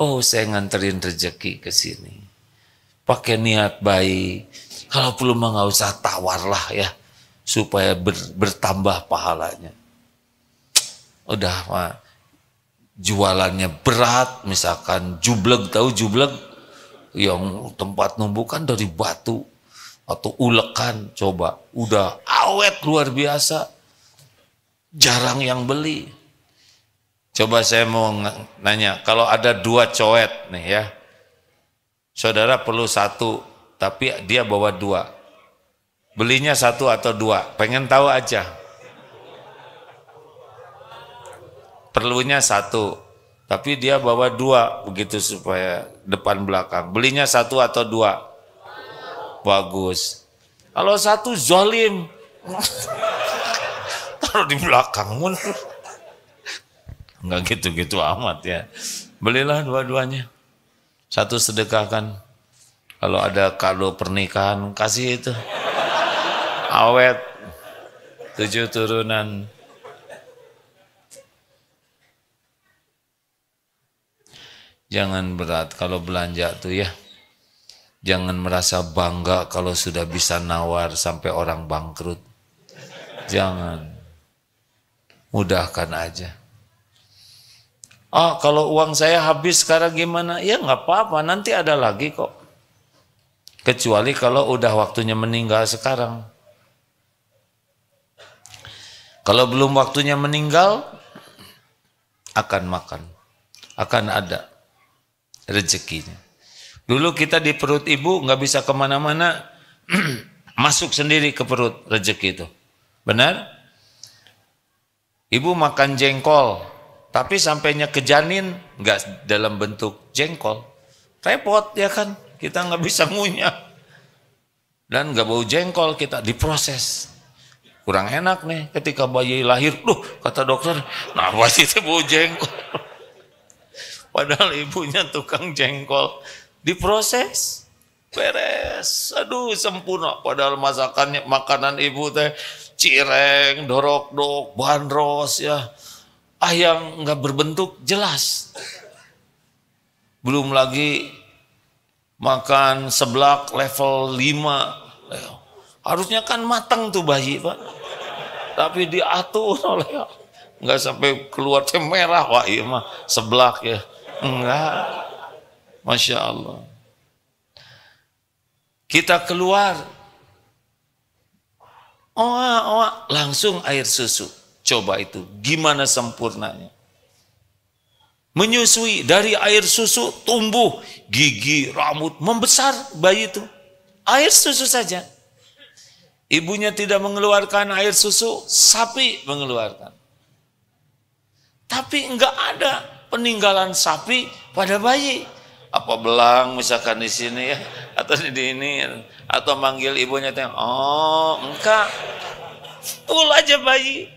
Speaker 1: Oh, saya nganterin rezeki ke sini. Pakai niat baik. Kalau perlu mah nggak usah tawar lah ya. supaya bertambah pahalanya. Udah mah jualannya berat, misalkan jubleg, tahu jubleg yang tempat numbukan dari batu atau ulekan, coba udah awet luar biasa, jarang yang beli. Coba saya mau nanya, kalau ada 2 coet nih ya, saudara perlu 1, tapi dia bawa 2, belinya 1 atau 2? Pengen tahu aja. Perlunya 1, tapi dia bawa 2, begitu supaya depan belakang. Belinya 1 atau 2? Bagus. Kalau 1 zolim, taruh di belakang. Enggak gitu-gitu amat ya. Belilah 2-duanya. 1 sedekahkan. Kalau ada kado pernikahan, kasih itu. Awet 7 turunan. Jangan berat kalau belanja tuh ya. Jangan merasa bangga kalau sudah bisa nawar sampai orang bangkrut. Jangan. Mudahkan aja. Kalau uang saya habis sekarang gimana? Ya nggak apa-apa, nanti ada lagi kok. Kecuali kalau udah waktunya meninggal sekarang. Kalau belum waktunya meninggal, akan makan, akan ada rezekinya. Dulu kita di perut ibu nggak bisa kemana-mana, masuk sendiri ke perut rezeki itu. Benar? Ibu makan jengkol, tapi sampainya ke janin nggak dalam bentuk jengkol. Repot ya kan? Kita nggak bisa ngunyah. Dan nggak bau jengkol, kita diproses. Kurang enak nih ketika bayi lahir, kata dokter, nah bayi itu bau jengkol. Padahal ibunya tukang jengkol, diproses, beres, aduh sempurna. Padahal makanan ibu teh cireng, dorok-dok, bandros ya, yang nggak berbentuk jelas. Belum lagi makan seblak level 5, harusnya kan matang tuh bayi Pak. Tapi diatur oleh, nggak sampai keluar teh merah, wah iya mah seblak ya, enggak, Masya Allah. Kita keluar, langsung air susu, coba itu gimana sempurnanya. Menyusui, dari air susu tumbuh gigi, rambut, membesar bayi itu, air susu saja. Ibunya tidak mengeluarkan air susu, sapi mengeluarkan. Tapi enggak ada peninggalan sapi pada bayi. Apa belang misalkan di sini ya, atau di ini, atau manggil ibunya, enggak. Full aja bayi.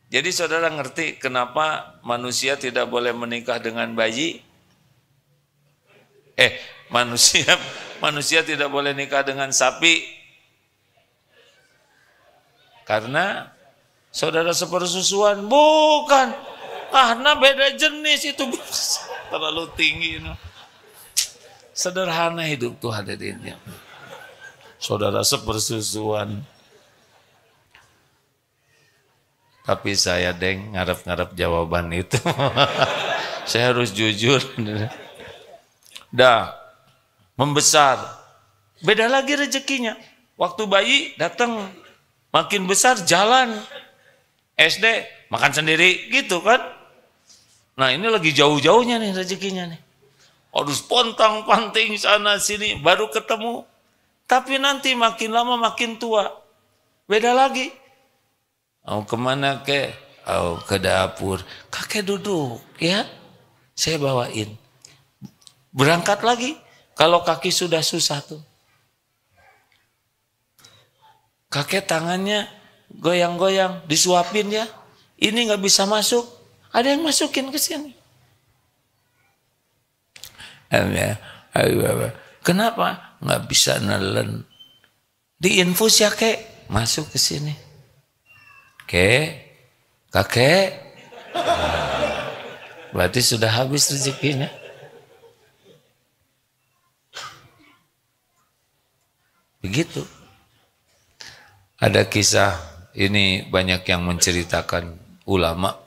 Speaker 1: Jadi saudara ngerti kenapa manusia tidak boleh menikah dengan bayi? Manusia tidak boleh nikah dengan sapi. Karena saudara sepersusuan, bukan. Nah beda jenis itu, terlalu tinggi. Sederhana hidup tuh hadirinnya. Saudara sepersusuan. Tapi saya ngarep-ngarep jawaban itu. Saya harus jujur. Membesar. Beda lagi rezekinya. Waktu bayi datang, makin besar jalan. SD makan sendiri gitu kan. Nah ini lagi jauh-jauhnya nih rezekinya nih. Harus pontang-panting sana sini baru ketemu. Tapi nanti makin lama makin tua. Beda lagi. Kemana ke? Ke dapur. Kakek duduk ya. Saya bawain. Berangkat lagi. Kalau kaki sudah susah tuh. Kakek tangannya goyang-goyang, disuapin ya. Ini nggak bisa masuk. Ada yang masukin ke sini. Kenapa? Nggak bisa nelen. Diinfus ya kek. Masuk ke sini. Kakek. Berarti sudah habis rezekinya. Begitu. Ada kisah, ini banyak yang menceritakan, ulama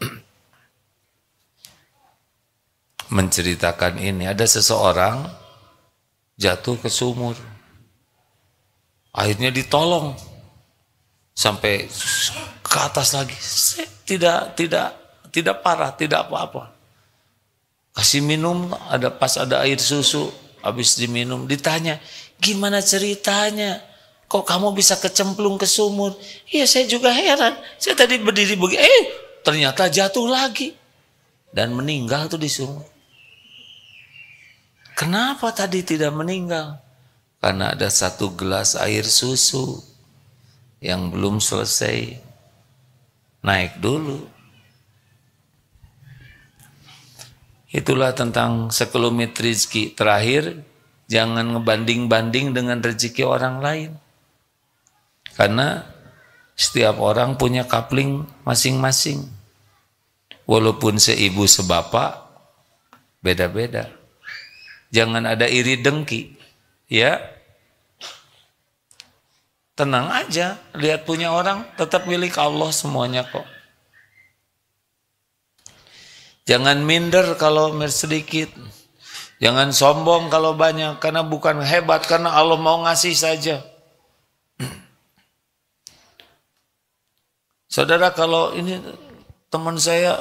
Speaker 1: menceritakan ini. Ada seseorang jatuh ke sumur, akhirnya ditolong sampai ke atas lagi, tidak parah, tidak apa-apa. Kasih minum, ada air susu, habis diminum, ditanya, gimana ceritanya? Kok kamu bisa kecemplung ke sumur? Iya, saya juga heran. Saya tadi berdiri begini, ternyata jatuh lagi dan meninggal tuh di sumur. Kenapa tadi tidak meninggal? Karena ada 1 gelas air susu yang belum selesai naik dulu. Itulah tentang sekelumit rezeki. Terakhir, jangan ngebanding-banding dengan rezeki orang lain. Karena setiap orang punya kapling masing-masing. Walaupun seibu sebapak, beda-beda. Jangan ada iri dengki, ya. Tenang aja, lihat punya orang, tetap milik Allah semuanya kok. Jangan minder kalau sedikit. Jangan sombong kalau banyak, karena bukan hebat, karena Allah mau ngasih saja. Saudara, kalau ini teman saya,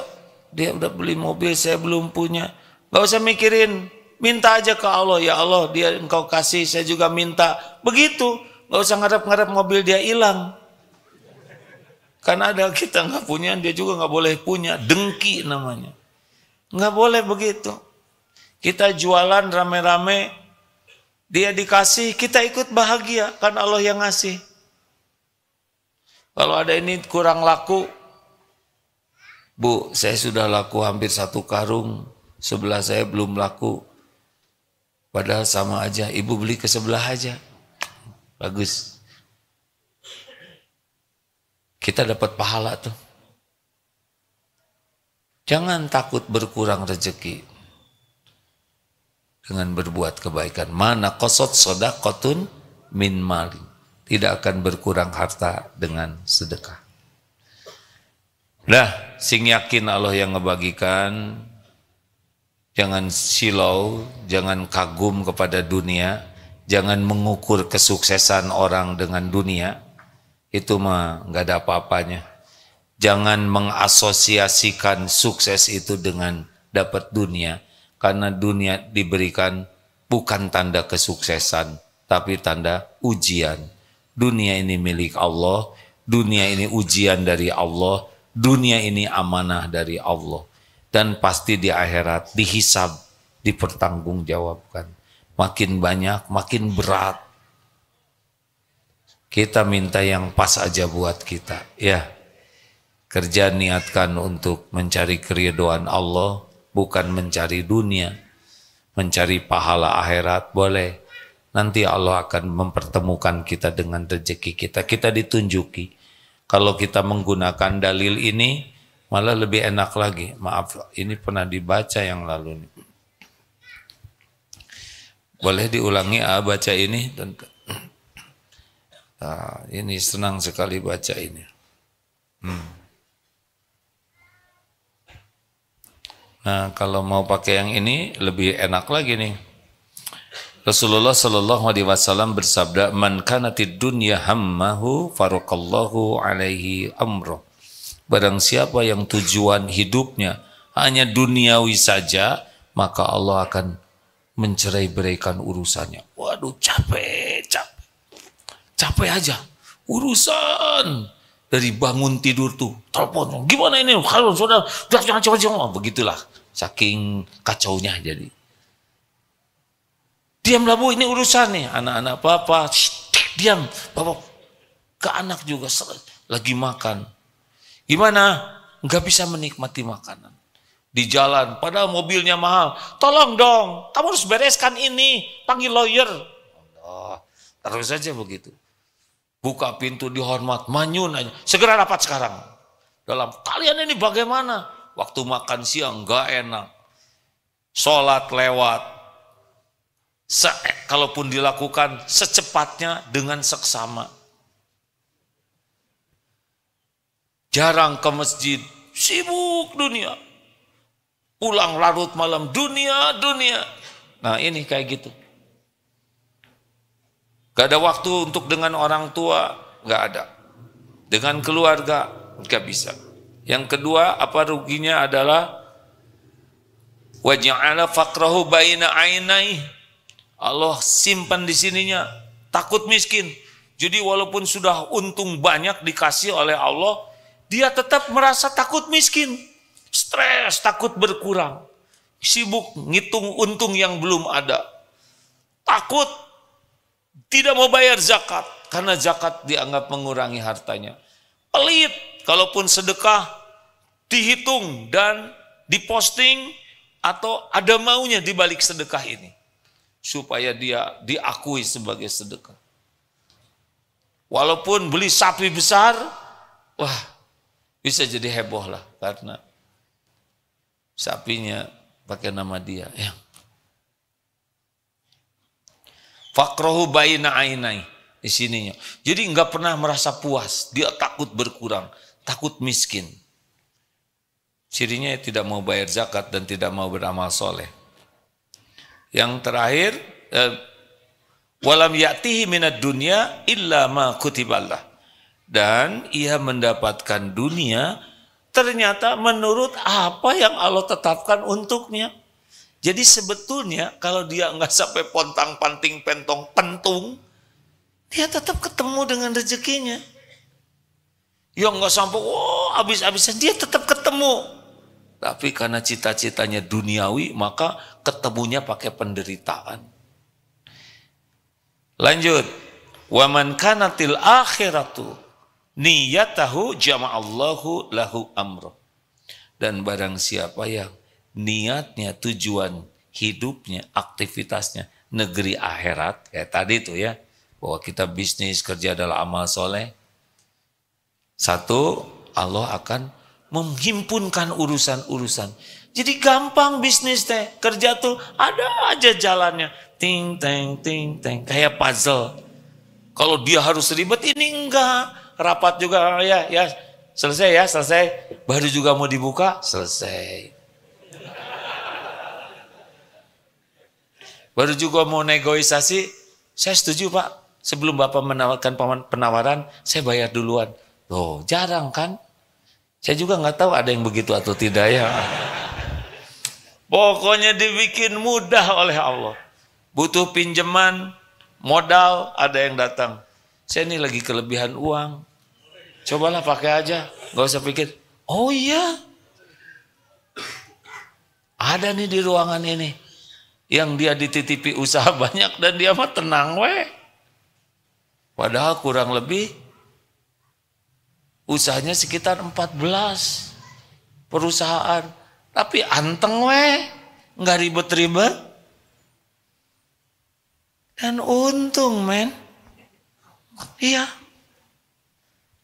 Speaker 1: dia udah beli mobil, saya belum punya, gak usah mikirin, minta aja ke Allah. Ya Allah, dia engkau kasih, saya juga minta. Begitu, gak usah ngarep-ngarep mobil dia hilang. Karena ada kita gak punya, dia juga gak boleh punya. Dengki namanya. Nggak boleh begitu. Kita jualan rame-rame, dia dikasih, kita ikut bahagia, kan Allah yang ngasih. Kalau ada ini kurang laku, Bu, saya sudah laku hampir 1 karung, sebelah saya belum laku. Padahal sama aja, Ibu beli ke sebelah aja. Bagus. Kita dapat pahala tuh. Jangan takut berkurang rezeki dengan berbuat kebaikan. Mana qasad shadaqatun min mali. Tidak akan berkurang harta dengan sedekah. Nah, sing yakin Allah yang ngebagikan. Jangan silau, jangan kagum kepada dunia, jangan mengukur kesuksesan orang dengan dunia. Itu mah nggak ada apa-apanya. Jangan mengasosiasikan sukses itu dengan dapat dunia. Karena dunia diberikan bukan tanda kesuksesan, tapi tanda ujian. Dunia ini milik Allah, dunia ini ujian dari Allah, dunia ini amanah dari Allah. Dan pasti di akhirat dihisab, dipertanggungjawabkan. Makin banyak, makin berat. Kita minta yang pas aja buat kita, ya. Kerja niatkan untuk mencari keridhaan Allah, bukan mencari dunia. Mencari pahala akhirat boleh. Nanti Allah akan mempertemukan kita dengan rezeki kita. Kita ditunjuki. Kalau kita menggunakan dalil ini, malah lebih enak lagi. Maaf, ini pernah dibaca yang lalu. Boleh diulangi baca ini? Ini senang sekali baca ini. Nah, kalau mau pakai yang ini lebih enak lagi nih. Rasulullah Shallallahu Alaihi Wasallam bersabda, "Man kanatid dunya hammahu, faraqallahu alaihi amroh." Barang siapa yang tujuan hidupnya hanya duniawi saja, maka Allah akan mencerai-beraikan urusannya. Waduh, capek aja urusan. Dari bangun tidur tuh, telepon, gimana ini? Kalau sudah, begitulah, saking kacaunya jadi. Diamlah Bu, ini urusan nih, anak-anak Papa, diam, Papa, ke anak juga lagi makan. Gimana? Nggak bisa menikmati makanan. Di jalan, padahal mobilnya mahal, tolong dong, kamu harus bereskan ini, panggil lawyer. Terus saja begitu. Buka pintu dihormat, manyun aja. Segera rapat sekarang. Dalam kalian ini bagaimana? Waktu makan siang nggak enak. Sholat lewat. Kalaupun dilakukan secepatnya dengan seksama. jarang ke masjid, sibuk dunia. Pulang larut malam, dunia. Nah ini kayak gitu. Gak ada waktu untuk dengan orang tua, gak ada. Dengan keluarga, gak bisa. Yang kedua, apa ruginya adalah wa ja'ala faqrahu baina ainai. Allah simpan di sininya, takut miskin. Jadi walaupun sudah untung banyak dikasih oleh Allah, dia tetap merasa takut miskin. Stres, takut berkurang. Sibuk ngitung untung yang belum ada. Takut tidak mau bayar zakat, karena zakat dianggap mengurangi hartanya. Pelit, kalaupun sedekah dihitung dan diposting atau ada maunya di balik sedekah ini. Supaya dia diakui sebagai sedekah. Walaupun beli sapi besar, wah bisa jadi heboh lah karena sapinya pakai nama dia. Ya. Faqrahu baina ainai di sininya. Jadi nggak pernah merasa puas, dia takut berkurang, takut miskin. Cirinya tidak mau bayar zakat dan tidak mau beramal soleh. Yang terakhir, walam ya'tihi minad dunya illa ma kutiballah. Dan ia mendapatkan dunia ternyata menurut apa yang Allah tetapkan untuknya. Jadi sebetulnya kalau dia nggak sampai pontang panting pentong pentung, dia tetap ketemu dengan rezekinya. Yang nggak sampai habis-habisan, dia tetap ketemu. Tapi karena cita-citanya duniawi, maka ketemunya pakai penderitaan. Lanjut, wa man kanatil akhiratu niyatahu jama'allahu lahu amro. Dan barang siapa yang niatnya, tujuan hidupnya, aktivitasnya negeri akhirat, kayak tadi tuh ya, bahwa kita bisnis, kerja adalah amal soleh. Satu, Allah akan menghimpunkan urusan-urusan. Jadi gampang bisnis teh, kerja tuh ada aja jalannya, ting teng kayak puzzle. Kalau dia harus ribet, ini enggak, rapat juga ya selesai, baru juga mau dibuka, selesai. Baru juga mau negosiasi, saya setuju Pak, sebelum Bapak menawarkan penawaran, saya bayar duluan. Loh, jarang kan? Saya juga nggak tahu ada yang begitu atau tidak ya. Pokoknya dibikin mudah oleh Allah. Butuh pinjaman, modal, ada yang datang. Saya ini lagi kelebihan uang. Cobalah pakai aja, nggak usah pikir. Oh iya, ada nih di ruangan ini. Yang dia dititipi usaha banyak dan dia mah tenang weh. Padahal kurang lebih usahanya sekitar 14 perusahaan. Tapi anteng weh, nggak ribet-ribet. Dan untung men. Iya.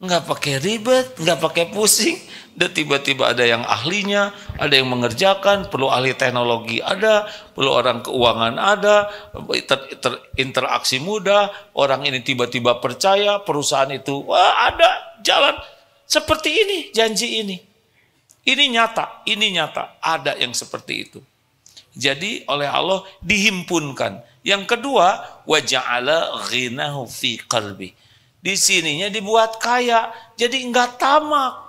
Speaker 1: Nggak pakai ribet, nggak pakai pusing. Dan tiba-tiba ada yang ahlinya, ada yang mengerjakan, perlu ahli teknologi ada, perlu orang keuangan ada, interaksi mudah, orang ini tiba-tiba percaya, perusahaan itu, wah ada jalan seperti ini, janji ini. Ini nyata, ada yang seperti itu. Jadi oleh Allah dihimpunkan. Yang kedua, wa ja'ala ghinahu fi qalbi. Di sininya dibuat kaya, jadi enggak tamak,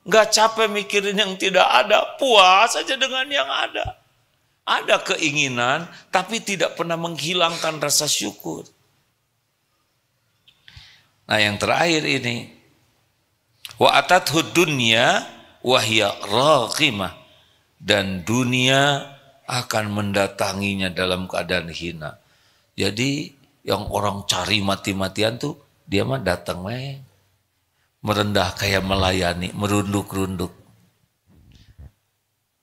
Speaker 1: enggak capek mikirin yang tidak ada, puas saja dengan yang ada. Ada keinginan, tapi tidak pernah menghilangkan rasa syukur. Nah yang terakhir ini, wa atathu dunya wa hiya raghimah, dan dunia akan mendatanginya dalam keadaan hina. Jadi yang orang cari mati-matian tuh, dia mah datang merendah kayak melayani, merunduk-runduk.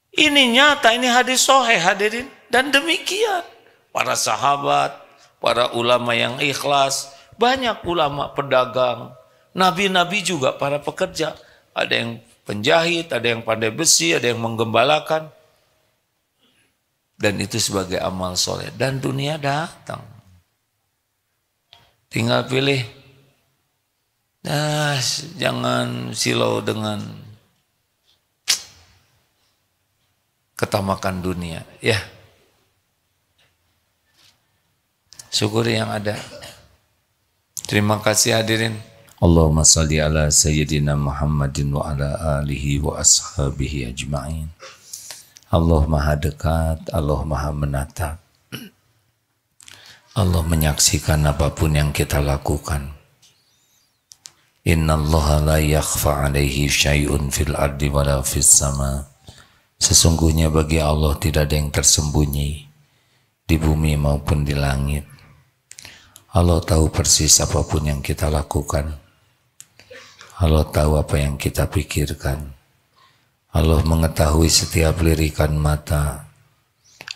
Speaker 1: Ini nyata, ini hadis sahih hadirin. Dan demikian para sahabat, para ulama yang ikhlas, banyak ulama pedagang, nabi-nabi juga para pekerja. Ada yang penjahit, ada yang pandai besi, ada yang menggembalakan. Dan itu sebagai amal soleh. Dan dunia datang. Tinggal pilih Nah, jangan silau dengan ketamakan dunia, ya. Syukuri yang ada. Terima kasih hadirin. Allahumma salli ala sayyidina Muhammadin wa ala alihi wa ashabihi ajma'in. Allah maha dekat, Allah maha menatap. Allah menyaksikan apapun yang kita lakukan. Innallaha la yakhfa alaihi syai'un fil ardi wala fis sama. Sesungguhnya bagi Allah tidak ada yang tersembunyi di bumi maupun di langit. Allah tahu persis apapun yang kita lakukan. Allah tahu apa yang kita pikirkan. Allah mengetahui setiap lirikan mata.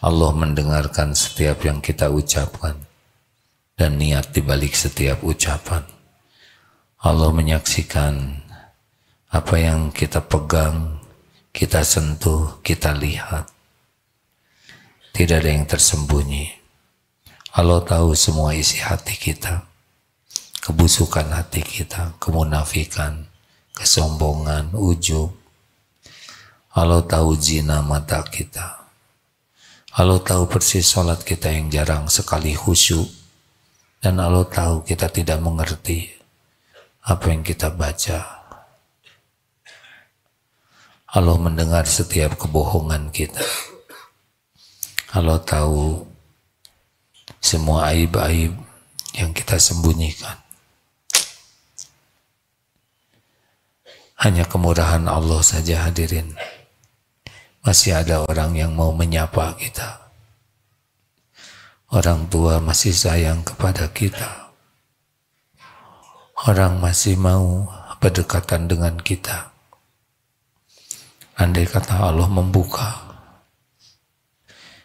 Speaker 1: Allah mendengarkan setiap yang kita ucapkan dan niat di balik setiap ucapan. Allah menyaksikan apa yang kita pegang, kita sentuh, kita lihat. Tidak ada yang tersembunyi. Allah tahu semua isi hati kita, kebusukan hati kita, kemunafikan, kesombongan, ujub. Allah tahu zina mata kita. Allah tahu persis sholat kita yang jarang sekali khusyuk. Dan Allah tahu kita tidak mengerti apa yang kita baca. Allah mendengar setiap kebohongan kita. Allah tahu semua aib-aib yang kita sembunyikan. Hanya kemurahan Allah saja hadirin. Masih ada orang yang mau menyapa kita. Orang tua masih sayang kepada kita. Orang masih mau berdekatan dengan kita. Andai kata Allah membuka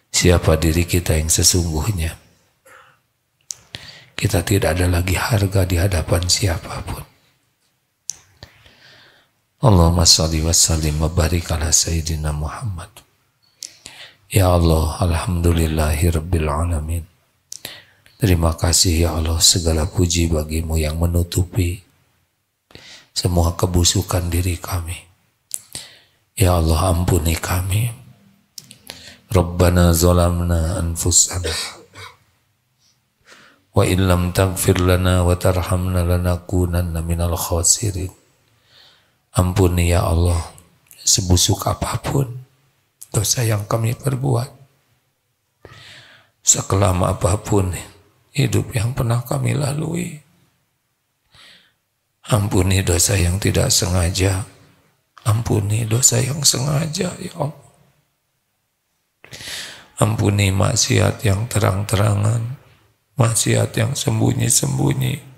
Speaker 1: siapa diri kita yang sesungguhnya, kita tidak ada lagi harga di hadapan siapapun. Allahumma shalli wa sallim wa barik ala sayyidina Muhammad. Ya Allah, alhamdulillahi rabbil alamin. Terima kasih ya Allah, segala puji bagimu yang menutupi semua kebusukan diri kami. Ya Allah, ampuni kami. Rabbana zalamna anfusana wa illam taghfir lana wa tarhamna lanakunanna minal khasirin. Ampuni ya Allah, sebusuk apapun dosa yang kami perbuat, sekelam apapun hidup yang pernah kami lalui. Ampuni dosa yang tidak sengaja, ampuni dosa yang sengaja ya Allah. Ampuni maksiat yang terang-terangan, maksiat yang sembunyi-sembunyi.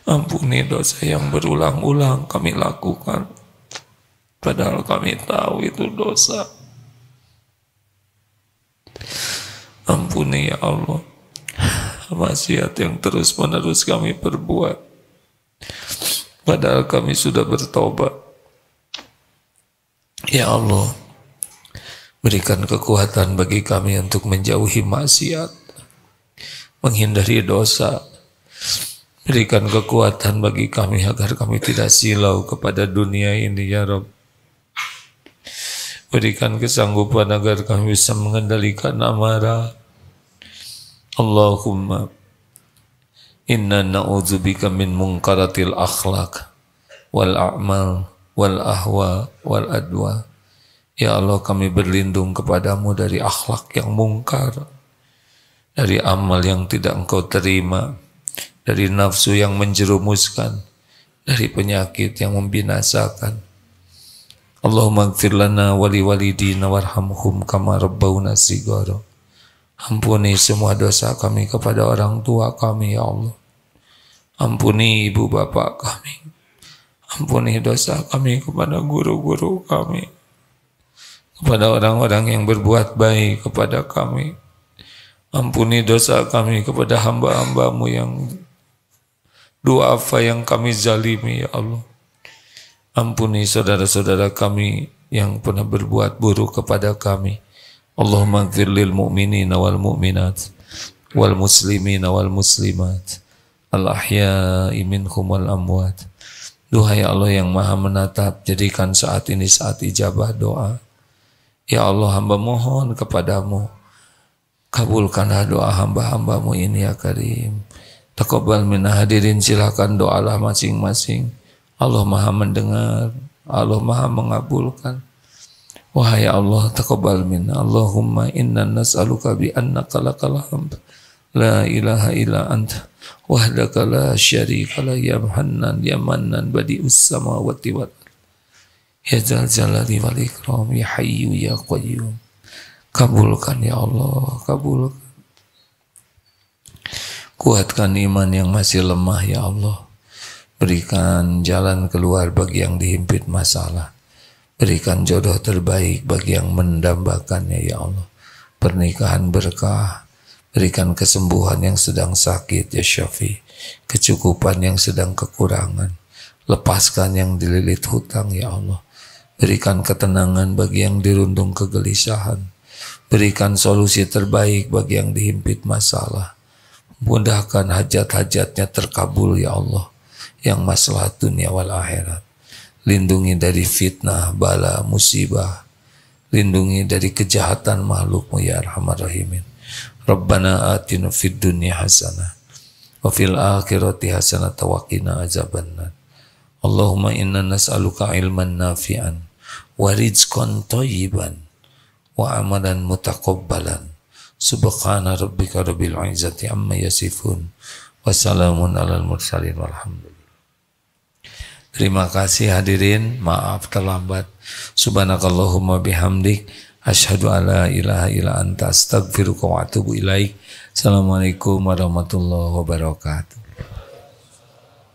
Speaker 1: Ampuni dosa yang berulang-ulang kami lakukan, padahal kami tahu itu dosa. Ampuni ya Allah, maksiat yang terus-menerus kami perbuat, padahal kami sudah bertobat. Ya Allah, berikan kekuatan bagi kami untuk menjauhi maksiat, menghindari dosa. Berikan kekuatan bagi kami agar kami tidak silau kepada dunia ini ya Rabb. Berikan kesanggupan agar kami bisa mengendalikan amarah. Allahumma inna na'udzubika min munkaratil akhlaq wal a'mal wal ahwa wal adwa. Ya Allah, kami berlindung kepadamu dari akhlak yang mungkar, dari amal yang tidak Engkau terima, dari nafsu yang menjerumuskan, dari penyakit yang membinasakan. Allahumma ighfir lana wa liwalidina warhamhum kama rabbawna shighara. Ampuni semua dosa kami kepada orang tua kami ya Allah. Ampuni ibu bapak kami. Ampuni dosa kami kepada guru-guru kami, kepada orang-orang yang berbuat baik kepada kami. Ampuni dosa kami kepada hamba-hambamu yang duafa yang kami zalimi ya Allah. Ampuni saudara-saudara kami yang pernah berbuat buruk kepada kami. Allahumma ighfir lil mu'minina wal mu'minat wal muslimina wal muslimat al-ahya'i minhum wal amwat. Duhai Allah yang maha menatap, jadikan saat ini saat ijabah doa. Ya Allah, hamba mohon kepadamu, kabulkanlah doa hamba-hambamu ini ya Karim. Taqabbal minna. Hadirin silakan doalah masing-masing. Allah maha mendengar, Allah maha mengabulkan. Wahai Allah, taqabbal minna. Allahumma inna nas'aluka bi annaka lakal hamd, la ilaha illa anta, wahdaka la syarika la, ya Hannan ya Mannan badi'us samawati wal ardh, ya Dzal Jalali wal Ikram, ya Hayyu ya Qayyum. Kabulkan ya Allah, kabulkan. Kuatkan iman yang masih lemah ya Allah. Berikan jalan keluar bagi yang dihimpit masalah. Berikan jodoh terbaik bagi yang mendambakannya ya Allah. Pernikahan berkah. Berikan kesembuhan yang sedang sakit ya Syafi. Kecukupan yang sedang kekurangan. Lepaskan yang dililit hutang ya Allah. Berikan ketenangan bagi yang dirundung kegelisahan. Berikan solusi terbaik bagi yang dihimpit masalah. Mudahkan hajat-hajatnya terkabul ya Allah, yang masalah dunia wal akhirat. Lindungi dari fitnah, bala, musibah. Lindungi dari kejahatan makhlukmu ya Arhamar Rahimin. Rabbana atina fid dunya hasanah wa fil akhirati hasanah wa qina azabannar. Allahumma inna nas'aluka ilman nafi'an wa rizqan thayyiban wa amalan mutaqabbalan. Subhana rabbika rabbil izzati amma yasifun wa salamun alal mursalin walhamdulillah. Terima kasih hadirin, maaf terlambat. Subhanakallahumma bihamdik, asyhadu alla ilaha illa anta, astaghfiruka wa atubu ilaik. Assalamualaikum warahmatullahi wabarakatuh.